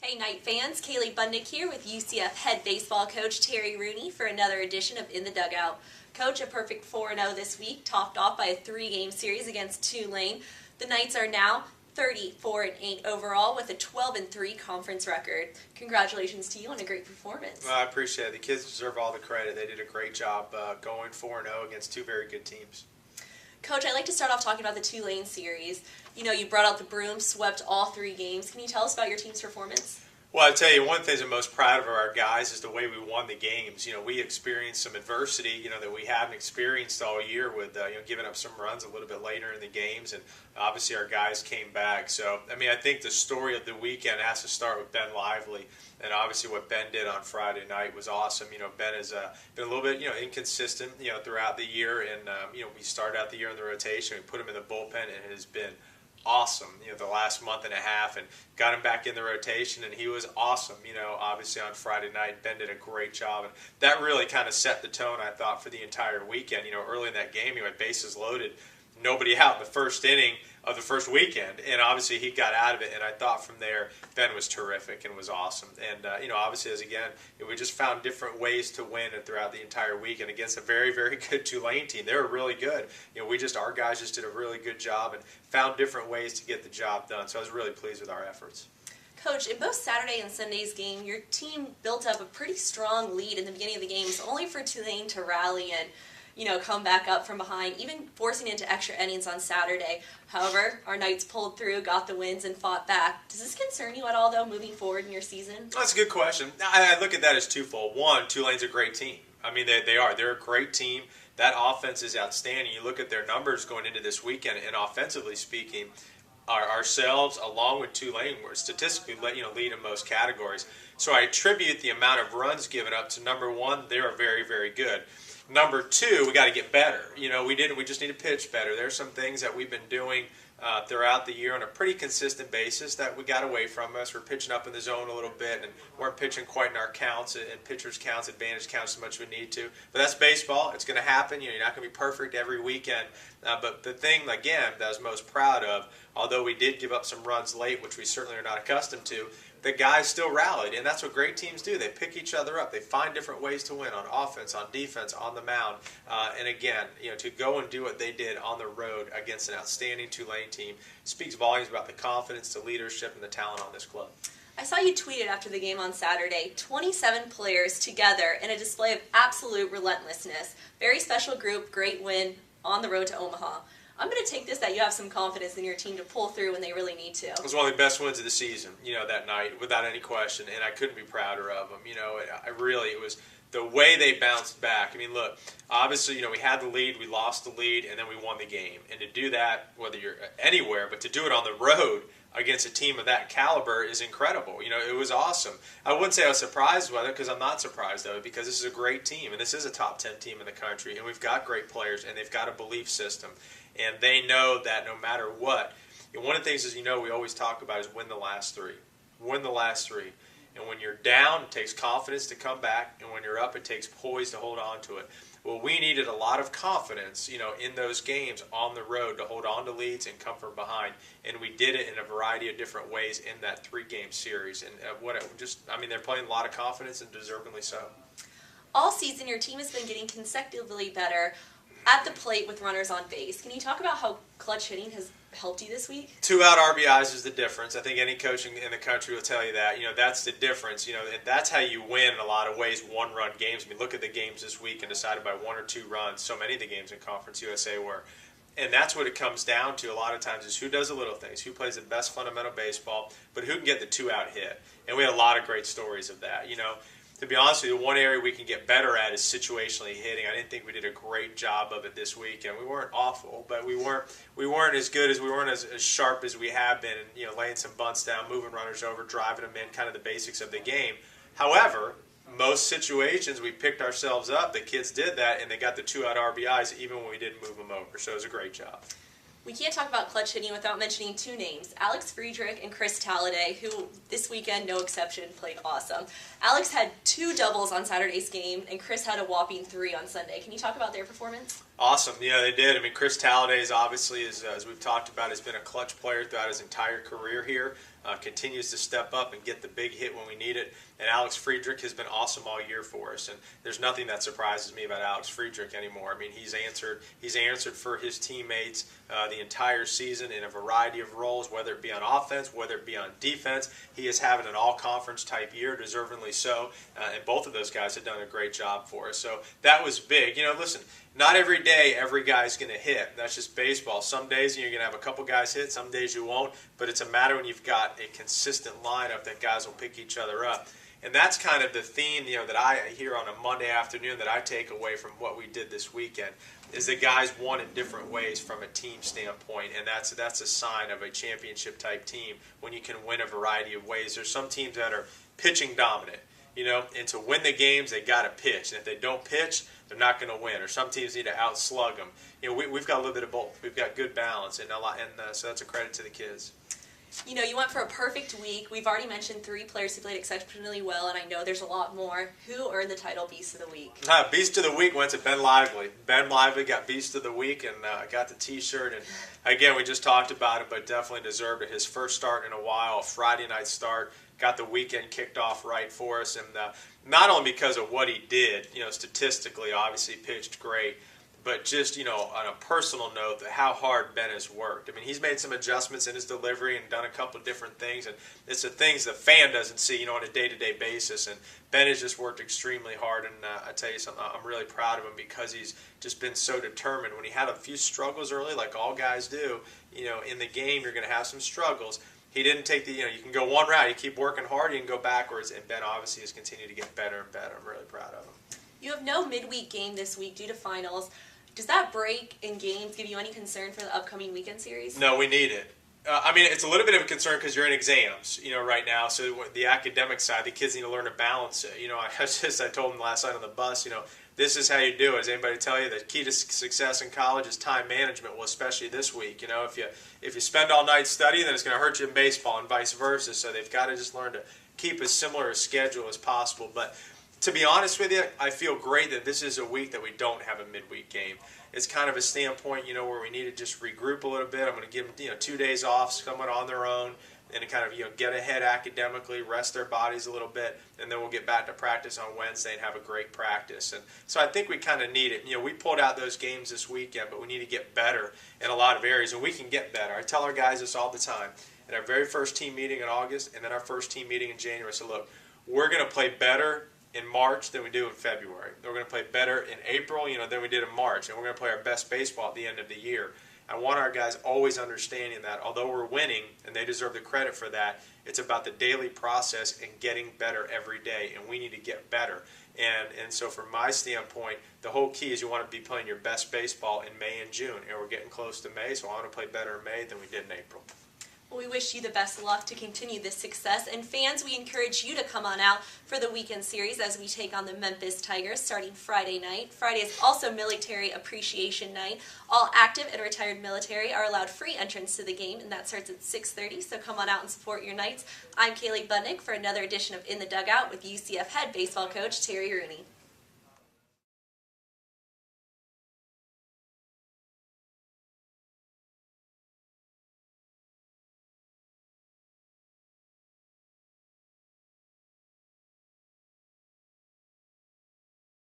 Hey Knight fans, Kaley Budnik here with UCF head baseball coach Terry Rooney for another edition of In the Dugout. Coach, a perfect 4-0 this week, topped off by a 3-game series against Tulane. The Knights are now 34-8 overall with a 12-3 conference record. Congratulations to you on a great performance. Well, I appreciate it. The kids deserve all the credit. They did a great job going 4-0 against two very good teams. Coach, I'd like to start off talking about the Tulane series. You know, you brought out the broom, swept all 3 games. Can you tell us about your team's performance? Well, I tell you, one of the things I'm most proud of our guys is the way we won the games. You know, we experienced some adversity, that we haven't experienced all year with, giving up some runs a little bit later in the games, and obviously our guys came back. So, I think the story of the weekend has to start with Ben Lively, and obviously what Ben did on Friday night was awesome. Ben has been a little bit, inconsistent, throughout the year, and, we started out the year in the rotation, we put him in the bullpen, and it has been awesome, the last month and a half, and got him back in the rotation, and he was awesome, obviously on Friday night. Ben did a great job, and that really kind of set the tone, I thought, for the entire weekend. Early in that game, he had bases loaded, nobody out in the first inning of the first weekend, and obviously he got out of it, and I thought from there Ben was terrific and was awesome. And obviously, as again, we just found different ways to win throughout the entire weekend against a very, very good Tulane team. They were really good. Our guys just did a really good job and found different ways to get the job done. So I was really pleased with our efforts. Coach, in both Saturday and Sunday's game, your team built up a pretty strong lead in the beginning of the games, only for Tulane to rally and come back up from behind, even forcing into extra innings on Saturday. However, our Knights pulled through, got the wins, and fought back. Does this concern you at all, though, moving forward in your season? That's a good question. I look at that as twofold. One, Tulane's a great team. They are. They're a great team. That offense is outstanding. You look at their numbers going into this weekend, and offensively speaking, ourselves, along with Tulane, we're statistically lead in most categories. So I attribute the amount of runs given up to, number one, they're very, very good. Number two, we got to get better. We just need to pitch better. There's some things that we've been doing throughout the year on a pretty consistent basis that we got away from us. We're pitching up in the zone a little bit and weren't pitching quite in our counts and pitchers' counts, advantage counts as much as we need to. But that's baseball. It's going to happen. You're not going to be perfect every weekend. But the thing, again, that I was most proud of, although we did give up some runs late, which we certainly are not accustomed to, the guys still rallied, and that's what great teams do. They pick each other up. They find different ways to win on offense, on defense, on the mound. And again, to go and do what they did on the road against an outstanding Tulane team speaks volumes about the confidence, the leadership, and the talent on this club. I saw you tweeted after the game on Saturday, 27 players together in a display of absolute relentlessness. Very special group, great win on the road to Omaha. I'm going to take this that you have some confidence in your team to pull through when they really need to. It was one of the best wins of the season, that night, without any question, and I couldn't be prouder of them. It was the way they bounced back. Look, obviously, we had the lead, we lost the lead, and then we won the game. And to do that, whether you're anywhere, but to do it on the road against a team of that caliber is incredible. It was awesome. I wouldn't say I was surprised with it, because I'm not surprised of it, because this is a great team, and this is a top 10 team in the country, and we've got great players, and they've got a belief system. And they know that no matter what, one of the things is, we always talk about is win the last 3. Win the last 3. And when you're down, it takes confidence to come back. And when you're up, it takes poise to hold on to it. Well, we needed a lot of confidence, in those games on the road to hold on to leads and come from behind. And we did it in a variety of different ways in that 3-game series. And they're playing a lot of confidence and deservingly so. All season, your team has been getting consecutively better at the plate with runners on base. Can you talk about how clutch hitting has helped you this week? 2-out RBIs is the difference. I think any coach in the country will tell you that. That's the difference. And that's how you win in a lot of ways, one-run games. Look at the games this week and decided by 1 or 2 runs. So many of the games in Conference USA were. And that's what it comes down to a lot of times is who does the little things, who plays the best fundamental baseball, but who can get the 2-out hit. And we had a lot of great stories of that. To be honest with you, one area we can get better at is situationally hitting. I didn't think we did a great job of it this week, and we weren't awful, but we weren't as good as we weren't as sharp as we have been, and laying some bunts down, moving runners over, driving them in, kind of the basics of the game. However, most situations we picked ourselves up. The kids did that, and they got the 2-out RBIs even when we didn't move them over. So it was a great job. We can't talk about clutch hitting without mentioning 2 names, Alex Friedrich and Chris Talladay, who this weekend, no exception, played awesome. Alex had 2 doubles on Saturday's game, and Chris had a whopping 3 on Sunday. Can you talk about their performance? Awesome. Yeah, they did. I mean, Chris Talladay's obviously, as we've talked about, has been a clutch player throughout his entire career here. Continues to step up and get the big hit when we need it. And Alex Friedrich has been awesome all year for us. And there's nothing that surprises me about Alex Friedrich anymore. I mean, he's answered for his teammates the entire season in a variety of roles, whether it be on offense, whether it be on defense. He is having an all-conference type year, deservingly so. And both of those guys have done a great job for us. So that was big. You know, listen, not every day every guy's going to hit. That's just baseball. Some days you're going to have a couple guys hit, some days you won't. But it's a matter when you've got a consistent lineup that guys will pick each other up. And that's kind of the theme, you know, that I hear on a Monday afternoon that I take away from what we did this weekend is that guys won in different ways from a team standpoint, and that's a sign of a championship type team when you can win a variety of ways. There's some teams that are pitching dominant, you know, and to win the games they got to pitch, and if they don't pitch, they're not going to win. Or some teams need to outslug them. You know, we've got a little bit of both. We've got good balance, and so that's a credit to the kids. You know, you went for a perfect week. We've already mentioned 3 players who played exceptionally well, and I know there's a lot more. Who earned the title Beast of the Week? Beast of the Week went to Ben Lively. Ben Lively got Beast of the Week and got the T-shirt. And again, we just talked about it, but definitely deserved it. His first start in a while, a Friday night start, got the weekend kicked off right for us. And not only because of what he did, you know, statistically, obviously pitched great, but just, you know, on a personal note, how hard Ben has worked. I mean, he's made some adjustments in his delivery and done a couple of different things, and it's the things the fan doesn't see, you know, on a day-to-day basis. And Ben has just worked extremely hard, and I tell you something, I'm really proud of him because he's just been so determined. When he had a few struggles early, like all guys do, you know, in the game you're going to have some struggles. He didn't take you know, you can go one route, you keep working hard, you can go backwards, and Ben obviously has continued to get better and better. I'm really proud of him. You have no midweek game this week due to finals. Does that break in games give you any concern for the upcoming weekend series? No, we need it. I mean, it's a little bit of a concern because you're in exams, you know, right now. So the academic side, the kids need to learn to balance it. You know, I told them last night on the bus, you know, this is how you do it. Does anybody tell you the key to success in college is time management? Well, especially this week. You know, if you spend all night studying, then it's going to hurt you in baseball and vice versa. So they've got to just learn to keep as similar a schedule as possible. But to be honest with you, I feel great that this is a week that we don't have a midweek game. It's kind of a standpoint, you know, where we need to just regroup a little bit. I'm going to give them, you know, 2 days off, somewhat on their own, and to kind of, you know, get ahead academically, rest their bodies a little bit, and then we'll get back to practice on Wednesday and have a great practice. And so I think we kind of need it. You know, we pulled out those games this weekend, but we need to get better in a lot of areas, and we can get better. I tell our guys this all the time. At our very first team meeting in August, and then our first team meeting in January, I said, look, we're going to play better in March than we do in February. We're going to play better in April, you know, than we did in March, and we're going to play our best baseball at the end of the year. I want our guys always understanding that although we're winning, and they deserve the credit for that, it's about the daily process and getting better every day, and we need to get better. And so from my standpoint, the whole key is you want to be playing your best baseball in May and June, and we're getting close to May, so I want to play better in May than we did in April. Well, we wish you the best of luck to continue this success. And fans, we encourage you to come on out for the weekend series as we take on the Memphis Tigers starting Friday night. Friday is also Military Appreciation Night. All active and retired military are allowed free entrance to the game, and that starts at 6:30, so come on out and support your Knights. I'm Kaley Budnik for another edition of In the Dugout with UCF head baseball coach Terry Rooney.